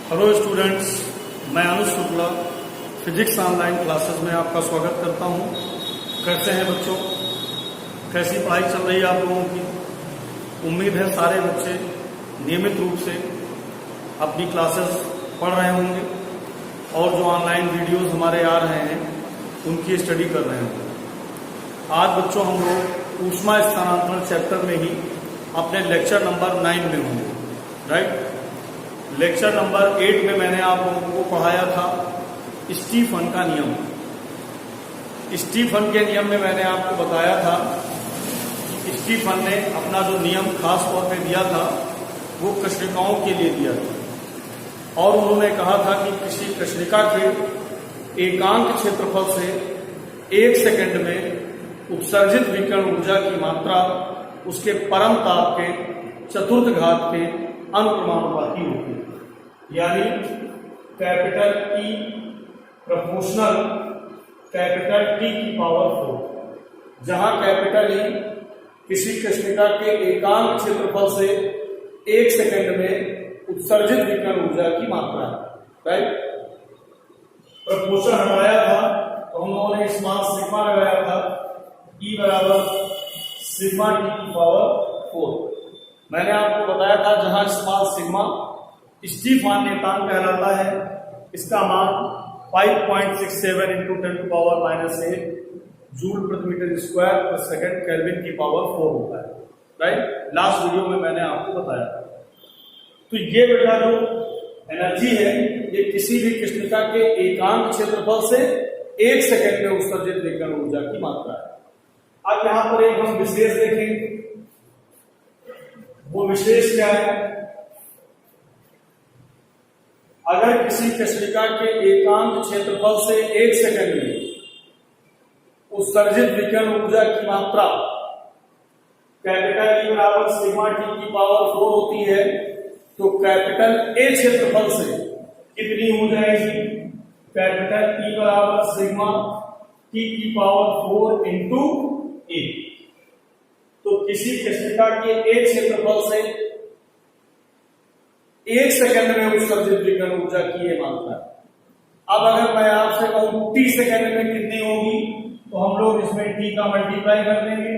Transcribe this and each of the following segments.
Hello students, मैं अनुज Shukla physics online classes में आपका स्वागत करता हूं। कैसे हैं बच्चों? कैसी पढ़ाई चल रही है आप लोगों की? उम्मीद है सारे बच्चे नियमित रूप से अपनी क्लासेस पढ़ रहे होंगे और जो ऑनलाइन वीडियोस हमारे आ रहे हैं उनकी स्टडी कर रहे होंगे। आज बच्चों हम लोग ऊष्मा स्थानांतरण चैप्टर में ही अपने लेक्चर नंबर 9 में होंगे, राइट। लेक्चर नंबर 8 में मैंने आप लोगों को पढ़ाया था स्टीफन का नियम। स्टीफन के नियम में मैंने आपको बताया था कि स्टीफन ने अपना जो नियम खास तौर पे दिया था वो कृष्णिकाओं के लिए दिया था और उन्होंने कहा था कि किसी कृष्णिका के एकांक क्षेत्रफल से 1 सेकंड में उत्सर्जित विकिरण ऊर्जा की मात्रा उसके परम ताप के चतुर्थ घात के अनुक्रमानुपाती होती है, यानी capital E proportional capital T की पावर 4, जहां कैपिटल E किसी कृष्णिका के एकांक क्षेत्रफल से 1 सेकंड में उत्सर्जित विकिरण ऊर्जा की मात्रा है, राइट। प्रोपोर्शन हटाया था तो हम लोगों ने स्मॉल सिग्मा लगाया था, E बराबर सिग्मा T की पावर 4। मैंने आपको बताया था जहां स्मॉल सिग्मा स्टीफन नियतांक कहलाता है, इसका मान 5.67 इंटू 10⁻⁻8 जूल प्रति मीटर स्क्वायर पर सेकंड केल्विन की पावर 4 होता है, राइट। लास्ट वीडियो में मैंने आपको बताया था। तो ये बेटा जो एनर्जी है ये किसी भी कृष्णिका के एकांक क्षेत्रफल से 1 सेकंड में उत्सर्जित विकिरण ऊर्जा की मात्रा है। अब यहां पर एक हम विशेष देखेंगे। वो विशेष क्या है? अगर किसी कृष्णिका के एकांक क्षेत्रफल से 1 सेकंड में उत्सर्जित विकिरण ऊर्जा की मात्रा कैपिटल E बराबर सिग्मा T की पावर 4 होती है, तो कैपिटल A क्षेत्रफल से कितनी हो जाएगी? कैपिटल E बराबर सिग्मा T की पावर 4 इंटू A। तो किसी कृष्णिका के एक क्षेत्रफल से 1 सेकंड में उत्सर्जित विकिरण ऊर्जा की ये मात्रा है। अब अगर मैं आपसे कहूं T सेकंड में कितनी होगी, तो हम लोग इसमें T का मल्टीप्लाई कर देंगे,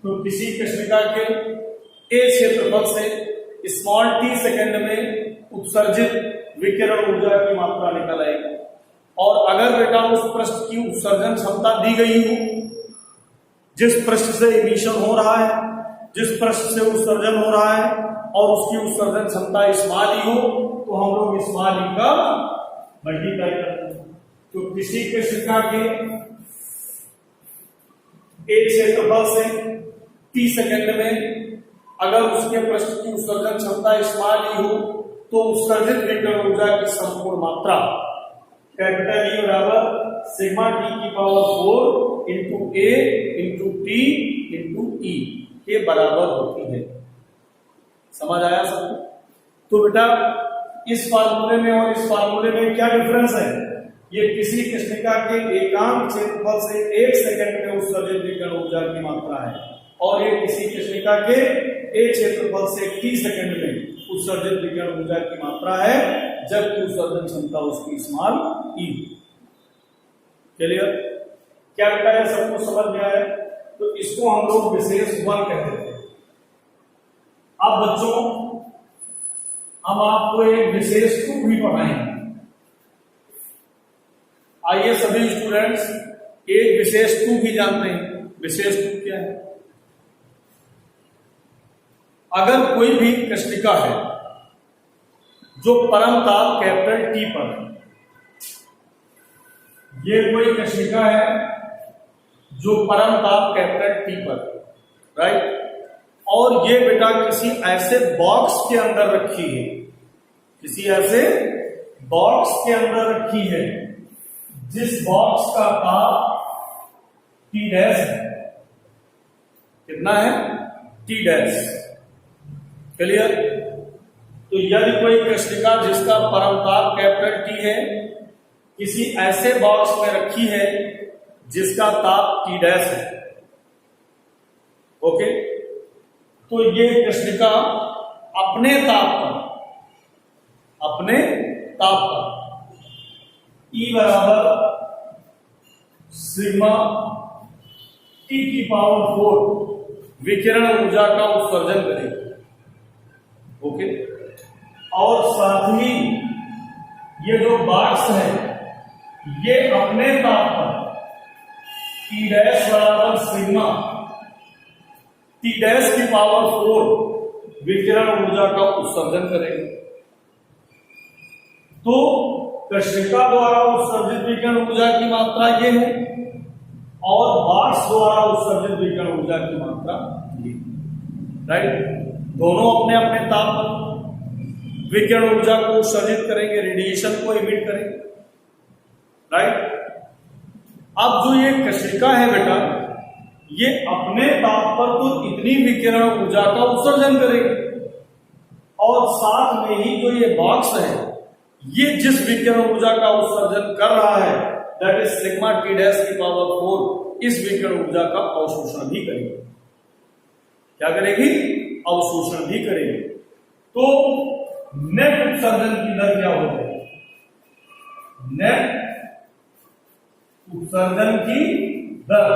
तो किसी कृष्णिका के एक क्षेत्रफल से स्मॉल t सेकंड में उत्सर्जित विकिरण ऊर्जा की मात्रा निकल आएगी। और अगर बेटा उस पृष्ठ की उत्सर्जन क्षमता दी गई हो, जिस पृष्ठ से इमिशन हो रहा है, जिस पृष्ठ से उत्सर्जन हो रहा है और उसकी उत्सर्जन क्षमता स्मॉल ई हो, तो हम लोग स्मॉल ई का मल्टीप्लाई करते हैं। तो किसी कृष्णिका के एक क्षेत्रफल से t सेकंड में अगर उसके पृष्ठ की उत्सर्जन क्षमता स्मॉल ई हो, तो उत्सर्जित विकिरण ऊर्जा की संपूर्ण मात्रा कैपिटल E बराबर सिग्मा T की power 4 into A into T into E के बराबर होती है। समझ आया सबको? तो बेटा इस फार्मूले में और इस फार्मूले में क्या डिफरेंस है? ये किसी कृष्णिका के एकांक क्षेत्रफल से 1 सेकंड में उत्सर्जित विकिरण ऊर्जा की मात्रा है और ये किसी कृष्णिका के एक क्षेत्रफल से t सेकंड में उत्सर्जित विकिरण ऊर्जा की मात्रा है, जबकि उत्सर्जन क्षमता उसकी स्मॉल ई। क्लियर? क्या बेटा है? सबको समझ में आया? तो इसको हम लोग विशेष 1 कहते हैं। अब बच्चों हम आपको एक विशेष 2 भी पढ़ाएंगे। आइए सभी स्टूडेंट्स एक विशेष 2 भी जानते हैं। विशेष 2 क्या है? अगर कोई भी कृष्णिका है जो परम ताप कैपिटल T पर है, ये कोई कृष्णिका है जो परम ताप कैपिटल T पर है, राइट। और ये बेटा किसी ऐसे बॉक्स के अंदर रखी है, किसी ऐसे बॉक्स के अंदर रखी है जिस बॉक्स का ताप T डैश है। कितना है? T dash. क्लियर? तो यदि कोई कृष्णिका जिसका परम ताप कैपिटल T है किसी ऐसे बॉक्स में रखी है जिसका ताप T डैश है, ओके, तो ये कृष्णिका अपने ताप पर अपने ताप का, E बराबर सिग्मा T की पावर 4 विकिरण ऊर्जा का उत्सर्जन करेगी। ओके, और साथ ही ये जो बॉक्स है ये अपने ताप पर T डैश बराबर सिग्मा T डैश की पावर 4 विकिरण ऊर्जा का उत्सर्जन करेगी। तो कृष्णिका द्वारा उत्सर्जित विकिरण ऊर्जा की मात्रा ये है और बॉक्स द्वारा उत्सर्जित विकिरण ऊर्जा की मात्रा ये, राइट। दोनों अपने अपने ताप पर विकिरण ऊर्जा को उत्सर्जित करेंगे, रेडिएशन को इमिट करेंगे, राइट। अब जो ये कृष्णिका है बेटा, ये अपने ताप पर तो इतनी विकिरण ऊर्जा का उत्सर्जन करेगी और साथ में ही जो ये बॉक्स है ये जिस विकिरण ऊर्जा का उत्सर्जन कर रहा है that is sigma T dash की पावर 4, इस विकिरण ऊर्जा का अवशोषण भी करेगी। क्या करेगी? अवशोषण भी करेगी। तो नेट उत्सर्जन की दर क्या हो जाएगी? नेट उत्सर्जन की दर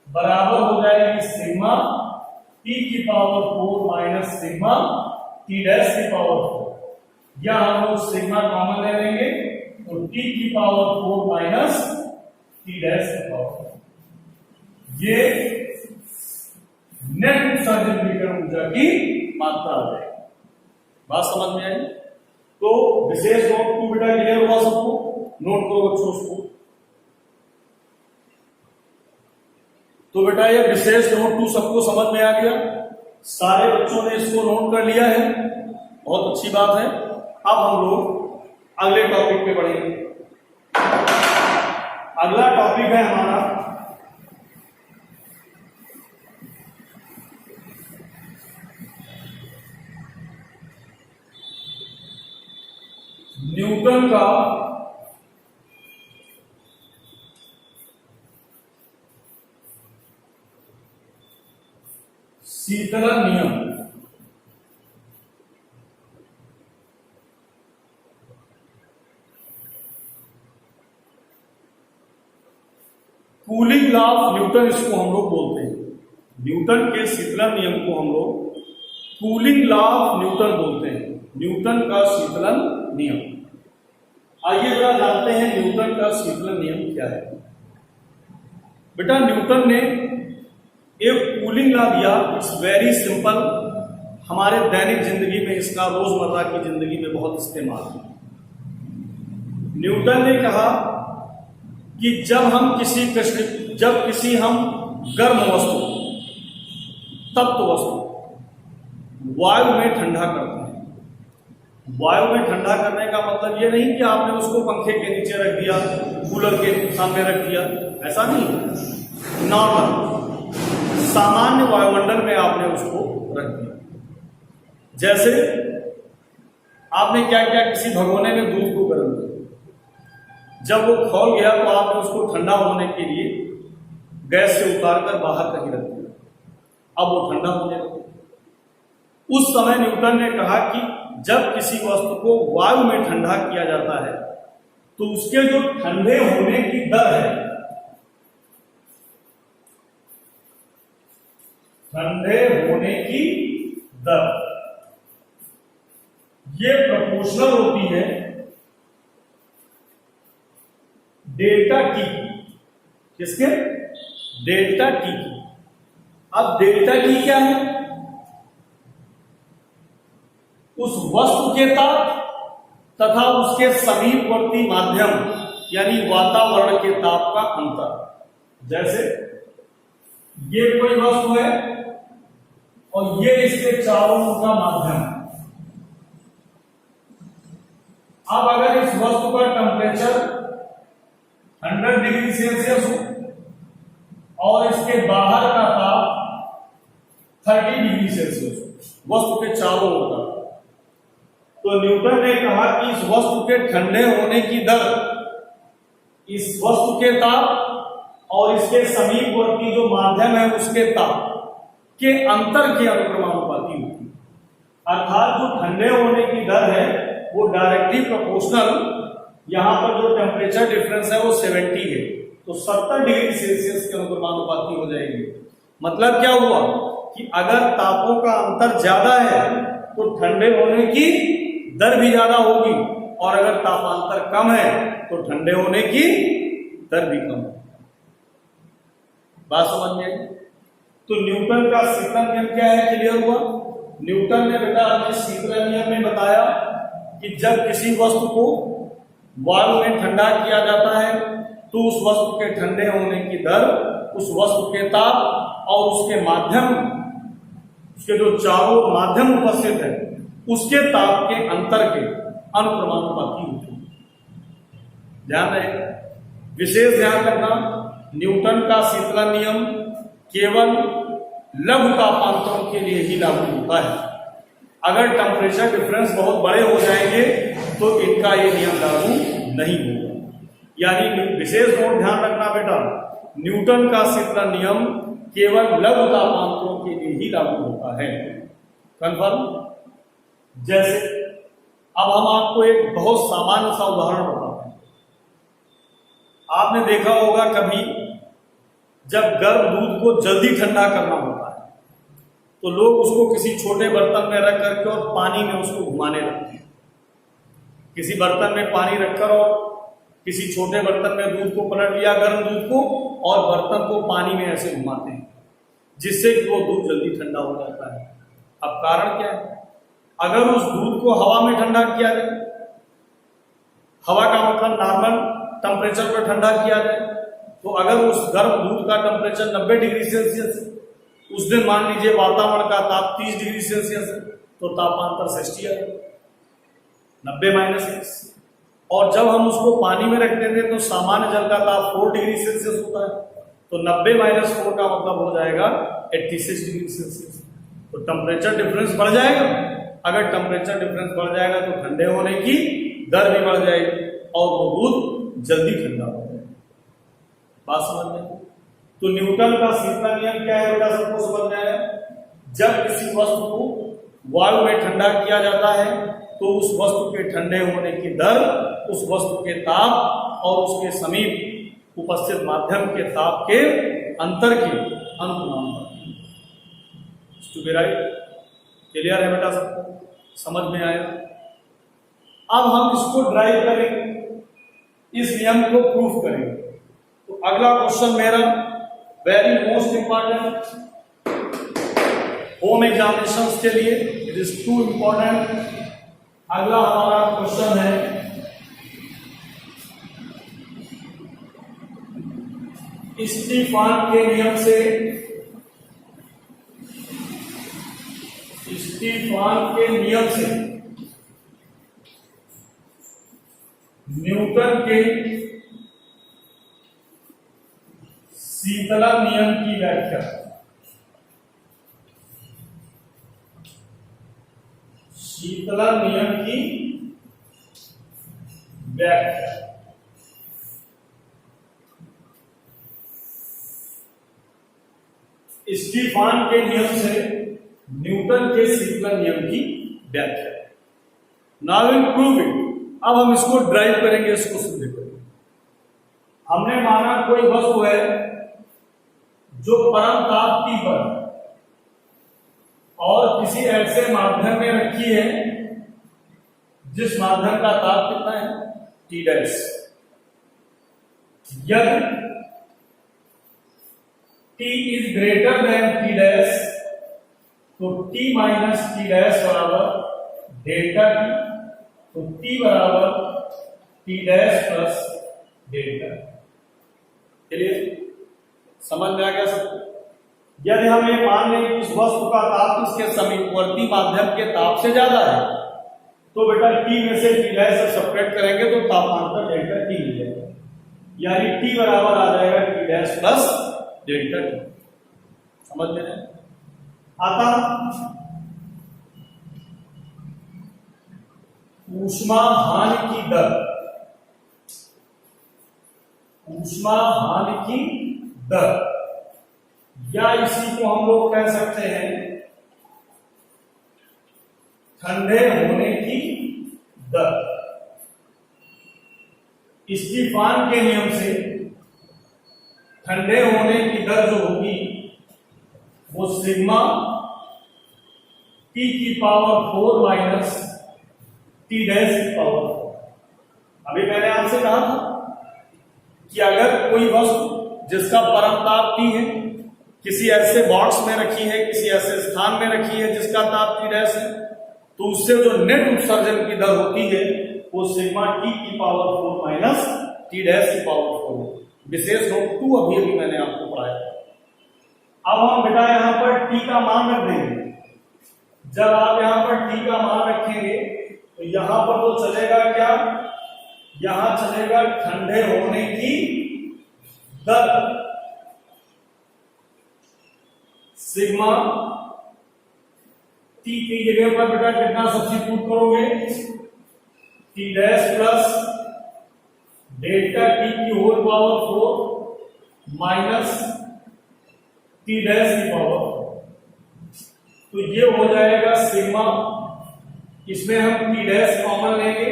बराबर हो जाएगी सिग्मा T की power 4 minus sigma T dash की पावर 4, या हम लोग सिग्मा कॉमन ले लेंगे तो T की पावर 4 माइनस T डैश की पावर 4, ये नेट उत्सर्जित विकिरण ऊर्जा की मात्रा हो जाएगी। बात समझ में आई? तो विशेष नोट 2 बेटा क्लियर हुआ सबको? नोट करो बच्चों उसको। तो बेटा ये विशेष नोट 2 सबको समझ में आ गया, सारे बच्चों ने इसको नोट कर लिया है, बहुत अच्छी बात है। अब हम लोग अगले टॉपिक पे बढ़ेंगे। अगला टॉपिक है हमारा न्यूटन का शीतलन नियम। कूलिंग लॉ ऑफ न्यूटन इसको हम लोग बोलते हैं। न्यूटन के शीतलन नियम को हम लोग कूलिंग लॉ ऑफ न्यूटन बोलते हैं, न्यूटन का शीतलन नियम। आइए जरा जानते हैं न्यूटन का शीतलन नियम क्या है। बेटा न्यूटन ने एक कूलिंग लॉ दिया, इट्स वेरी सिंपल, हमारे दैनिक जिंदगी में इसका रोजमर्रा की जिंदगी में बहुत इस्तेमाल है। न्यूटन ने कहा कि जब किसी हम गर्म वस्तु, तप्त वस्तु वायु में ठंडा करते हैं। वायु में ठंडा करने का मतलब ये नहीं कि आपने उसको पंखे के नीचे रख दिया, कूलर के सामने रख दिया, ऐसा नहीं। नॉर्मल सामान्य वायुमंडल में आपने उसको रख दिया। जैसे आपने क्या किया, किसी भगोने में दूध को गर्म किया, जब वो खौल गया तो आपने उसको ठंडा होने के लिए गैस से उतारकर बाहर कहीं रख दिया, अब वो ठंडा होने लगा। उस समय न्यूटन ने कहा कि जब किसी वस्तु को वायु में ठंडा किया जाता है तो उसके जो ठंडे होने की दर है, ठंडे होने की दर ये प्रोपोर्शनल होती है डेल्टा टी, किसके? डेल्टा टी की। अब डेल्टा टी क्या है? उस वस्तु के ताप तथा उसके समीपवर्ती माध्यम यानी वातावरण के ताप का अंतर। जैसे ये कोई वस्तु है और ये इसके चारों ओर का माध्यम है। अब अगर इस वस्तु का टेम्परेचर 100 डिग्री सेल्सियस हो और इसके बाहर का ताप 30 डिग्री सेल्सियस हो, वस्तु के चारों ओर का, तो न्यूटन ने कहा कि इस वस्तु के ठंडे होने की दर इस वस्तु के ताप और इसके समीपवर्ती जो माध्यम है उसके ताप के अंतर के अनुक्रमानुपाती होती है। अर्थात जो ठंडे होने की दर है वो डायरेक्टली प्रोपोर्शनल, यहाँ पर जो टेम्परेचर डिफरेंस है वो 70 है, तो 70 डिग्री सेल्सियस के अनुक्रमानुपाती हो जाएगी। मतलब क्या हुआ कि अगर तापों का अंतर ज्यादा है तो ठंडे होने की दर भी ज्यादा होगी, और अगर तापांतर कम है तो ठंडे होने की दर भी कम होगी। बात समझ में आई? तो न्यूटन का शीतलन नियम क्या है, क्लियर हुआ? न्यूटन ने बेटा अपने शीतलन नियम में बताया कि जब किसी वस्तु को वायु में ठंडा किया जाता है तो उस वस्तु के ठंडे होने की दर उस वस्तु के ताप और उसके माध्यम, उसके जो चारों माध्यम उपस्थित है उसके ताप के अंतर के अनुक्रमानुपाती होती है। ध्यान रहे, विशेष ध्यान रखना, न्यूटन का शीतलन नियम केवल लघु तापांतरों के लिए ही लागू होता है। अगर टेम्परेचर डिफरेंस बहुत बड़े हो जाएंगे तो इनका ये नियम लागू नहीं होगा। यानी विशेष नोट ध्यान रखना बेटा, न्यूटन का शीतलन नियम केवल लघु तापांतरों के लिए ही लागू होता है। कन्फर्म? जैसे अब हम आपको एक बहुत सामान्य सा उदाहरण बताते हैं। आपने देखा होगा कभी जब गर्म दूध को जल्दी ठंडा करना होता है तो लोग उसको किसी छोटे बर्तन में रख करके और पानी में उसको घुमाने लगते हैं। किसी बर्तन में पानी रखकर और किसी छोटे बर्तन में दूध को पलट लिया, गर्म दूध को, और बर्तन को पानी में ऐसे घुमाते हैं जिससे कि वो दूध जल्दी ठंडा हो जाता है। अब कारण क्या है? अगर उस दूध को हवा में ठंडा किया जाए, हवा का मतलब नॉर्मल टेम्परेचर पर ठंडा किया जाए, तो अगर उस गर्म दूध का टेम्परेचर 90 डिग्री सेल्सियस है, उस दिन मान लीजिए वातावरण का ताप 30 डिग्री सेल्सियस है, तो तापांतर 60 है, 90 माइनस 6। और जब हम उसको पानी में रख देते हैं तो सामान्य जल का ताप 4 डिग्री सेल्सियस होता है, तो 90 माइनस 4 का मतलब हो जाएगा 86 डिग्री सेल्सियस। तो टेम्परेचर डिफरेंस बढ़ जाएगा। अगर टेम्परेचर डिफरेंस बढ़ जाएगा तो ठंडे होने की दर भी बढ़ जाएगी और वो दूध जल्दी ठंडा हो जाएगा। बात समझ में? तो न्यूटन का शीतलन नियम क्या है बेटा, सबको समझ में आया? जब किसी वस्तु को वायु में ठंडा किया जाता है तो उस वस्तु के ठंडे होने की दर उस वस्तु के ताप और उसके समीप उपस्थित माध्यम के ताप के अंतर के अनुपाती। क्लियर है बेटा, सबको समझ में आया? अब हम इसको ड्राइव करेंगे, इस नियम को प्रूफ करेंगे। तो अगला क्वेश्चन मेरा very most important home examinations के लिए, इट इज टू इंपॉर्टेंट। अगला हमारा क्वेश्चन है स्टीफन के नियम से, स्टीफन के नियम से न्यूटन के शीतलन नियम की व्याख्या। शीतलन नियम की व्याख्या। स्टीफन के नियम से न्यूटन के शीतलन नियम की व्याख्या। Now will prove it. अब हम इसको ड्राइव करेंगे, इसको सिद्ध करेंगे। हमने माना कोई वस्तु है जो परम ताप T पर और किसी ऐसे माध्यम में रखी है जिस माध्यम का ताप कितना है, T डैश। यदि T is greater than T dash तो T माइनस T डैश बराबर डेल्टा T, तो T बराबर T डैश प्लस डेल्टा। चलिए समझ में आ गया सबको? यदि हम ये मान लें कि इस वस्तु का ताप इसके समीपवर्ती माध्यम के ताप से ज्यादा है तो बेटा T में से T डैश से सब्ट्रैक्ट करेंगे तो तापांतर डेल्टा T मिल जाएगा, यानी T बराबर आ जाएगा T dash plus delta T। समझ में आता? ऊष्माधान की दर, ऊष्माधान की दर, या इसी को हम लोग कह सकते हैं ठंडे होने की दर। स्टीफान के नियम से ठंडे होने की दर जो होगी वो सिग्मा टी की पावर 4 माइनस टी डैश की पावर 4। अभी मैंने आपसे कहा था कि अगर कोई वस्तु जिसका परमताप T है किसी ऐसे बॉक्स में रखी है, किसी ऐसे स्थान में रखी है जिसका ताप T डैश है, तो उससे जो नेट उत्सर्जन की दर होती है वो सिग्मा टी की पावर 4 माइनस टी डैश की पावर 4 है। विशेष नोट 2 अभी मैंने आपको पढ़ाया। अब हम बेटा यहां पर टी का मान रख देंगे। जब आप यहां पर टी का मान रखेंगे तो यहां पर तो चलेगा क्या, यहां चलेगा ठंडे होने की दर सिग्मा टी की जगह पर बेटा कितना सब्स्टिट्यूट करोगे, T dash plus delta T की whole power 4 minus T dash की पावर 4। तो ये हो जाएगा सिग्मा, इसमें हम टी डैश कॉमन लेंगे,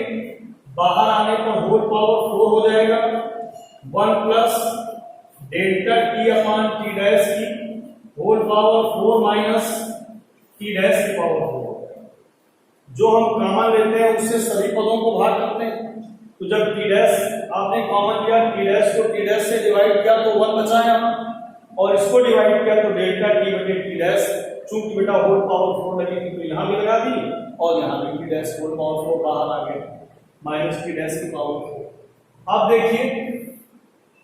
बाहर आने पर होल पावर 4 हो जाएगा 1 plus delta T upon T dash की whole power 4 minus T dash की पावर 4। जो हम कॉमन लेते हैं उससे सभी पदों को भाग करते हैं। तो जब टी डैश आपने कॉमन किया, टी डैश को टी डैश से डिवाइड किया तो 1 बचा यहाँ, और इसको डिवाइड किया तो डेल्टा टी बटे टी डैश, चूंकि बेटा होल पावर 4 लगेगी तो यहां भी लगा दी और यहां भी टी डैश होल पावर 4 बाहर आ गया माइनस टी डैश की पावर 4। अब देखिए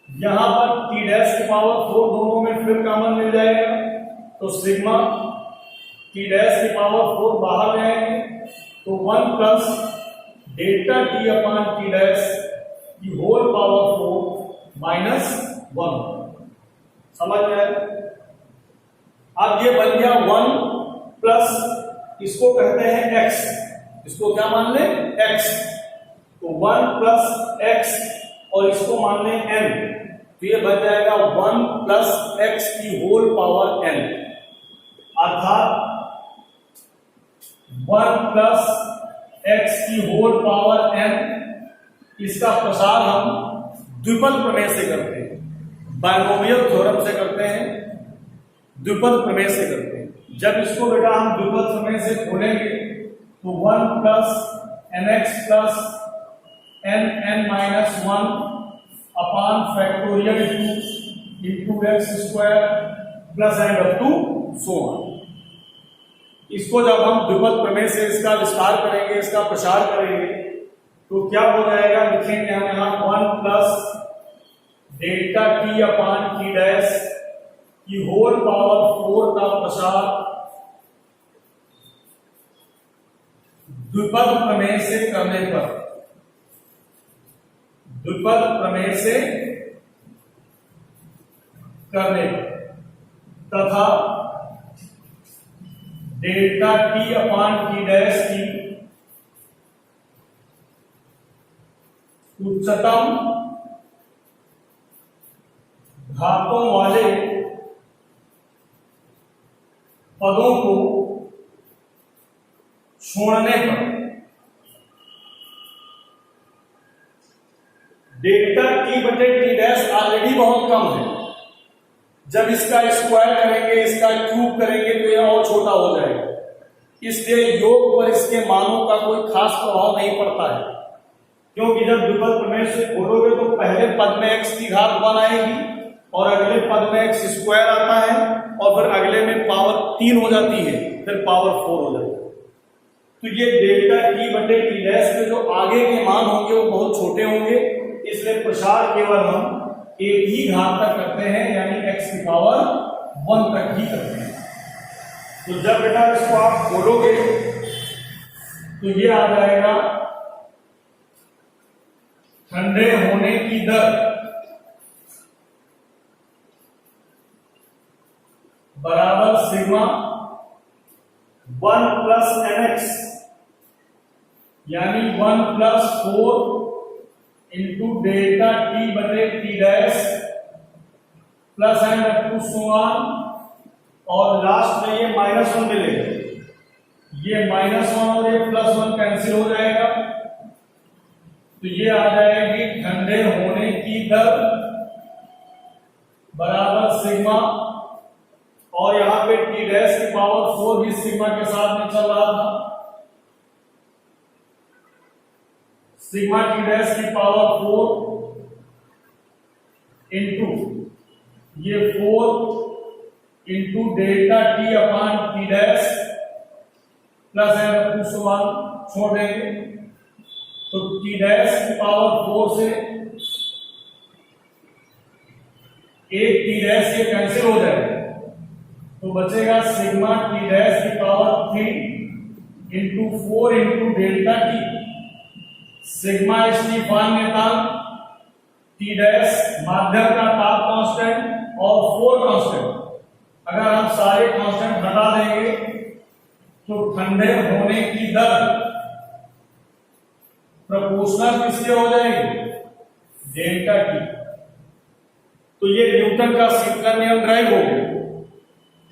यहां पर टी डैश की पावर 4 दोनों में फिर कॉमन मिल जाएगा, तो सिग्मा टी डैश की पावर 4 बाहर जाएंगे तो 1 plus delta T upon T dash की होल पावर 4 माइनस 1। समझ में आया? अब ये बन गया 1 प्लस, इसको कहते हैं x, इसको क्या मान ले x, तो 1 प्लस x और इसको मान ले n, तो ये बन जाएगा 1 प्लस x की होल पावर n, अर्थात 1 प्लस x की होल पावर n। इसका प्रसार हम द्विपद प्रमेय से करते हैं, बायनोमियल थ्योरम से करते हैं, द्विपद प्रमेय से करते हैं। जब इसको बेटा हम द्विपद प्रमेय से खोलेंगे तो 1 plus nx plus nn minus 1 upon factorial into X square plus and up to so on. इसको जब हम द्विपद प्रमेय से इसका विस्तार करेंगे, इसका प्रसार करेंगे, तो क्या हो जाएगा, लिखेंगे हम यहां 1 plus delta T upon T dash की होल पावर 4 का प्रसार द्विपद प्रमेय से करने पर, द्विपद प्रमेय से करने पर, तथा delta T upon T dash की उच्चतम घातों वाले पदों को छोड़ने पर डेल्टा टी बटे टी डैश ऑलरेडी बहुत कम है, जब इसका स्क्वायर करेंगे, इसका क्यूब करेंगे तो यह और छोटा हो जाएगा, इसलिए योग पर इसके मानों का कोई खास प्रभाव नहीं पड़ता है, क्योंकि जब द्विपद प्रमेय से खोलोगे तो पहले पद में x की घात 1 आएगी और अगले पद में x स्क्वायर आता है और फिर अगले में पावर 3 हो जाती है, फिर पावर 4 हो जाती है। तो ये डेल्टा टी बटे टी डैश के जो आगे के मान होंगे वो बहुत छोटे होंगे, इसलिए प्रसार केवल हम एक ही घात तक करते हैं, यानी x की पावर 1 तक ही करते हैं। तो जब बेटा इसको आप खोलोगे तो ये आ जाएगा ठंडे होने की दर बराबर सिग्मा 1 प्लस nx, यानी 1 प्लस 4 इंटू डेल्टा टी बटे T dash plus and up to so on, और लास्ट में ये -1 मिलेगा, ये -1 और ये +1 कैंसिल हो जाएगा, तो ये आ जाएगी ठंडे ठंडे होने की दर बराबर सिग्मा, और यहां पे टी डैश की पावर 4 भी सिग्मा के साथ में चल रहा था। सिग्मा टी डैश की पावर 4 इंटू ये 4 into delta T upon T dash plus है छोड़ देंगे, तो टी डैश की पावर 4 से एक टी डैश ये कैंसिल हो जाएगा, तो बचेगा सिग्मा टी डैश की power 3 into 4 into delta T. सिग्मा स्टीफान्यतांक, टी डैश माध्यम का ताप कांस्टेंट और 4 कांस्टेंट। अगर हम सारे कांस्टेंट हटा देंगे तो ठंडे होने की दर प्रोपोर्शनल किसके हो जाएगी, डेल्टा टी। तो ये न्यूटन का शीतलन नियम ड्राइव हो गया,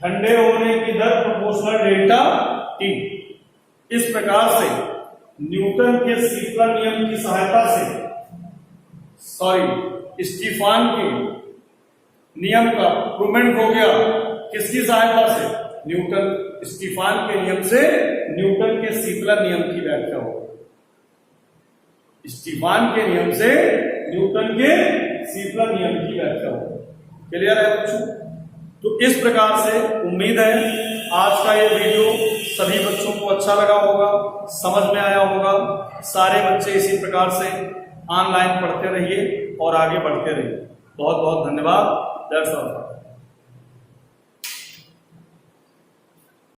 ठंडे होने की दर प्रोपोर्शनल डेल्टा टी। इस प्रकार से न्यूटन के शीतलन नियम की सहायता से स्टीफान के नियम का प्रूवमेंट हो गया। किसकी सहायता से, न्यूटन स्टीफान के नियम से न्यूटन के शीतलन नियम की व्याख्या हो, स्टीफान के नियम से न्यूटन के शीतलन नियम की व्याख्या हो। क्लियर है बच्चों? तो इस प्रकार से उम्मीद है आज का ये वीडियो सभी बच्चों को अच्छा लगा होगा, समझ में आया होगा। सारे बच्चे इसी प्रकार से ऑनलाइन पढ़ते रहिए और आगे बढ़ते रहिए। बहुत बहुत धन्यवाद। That's all.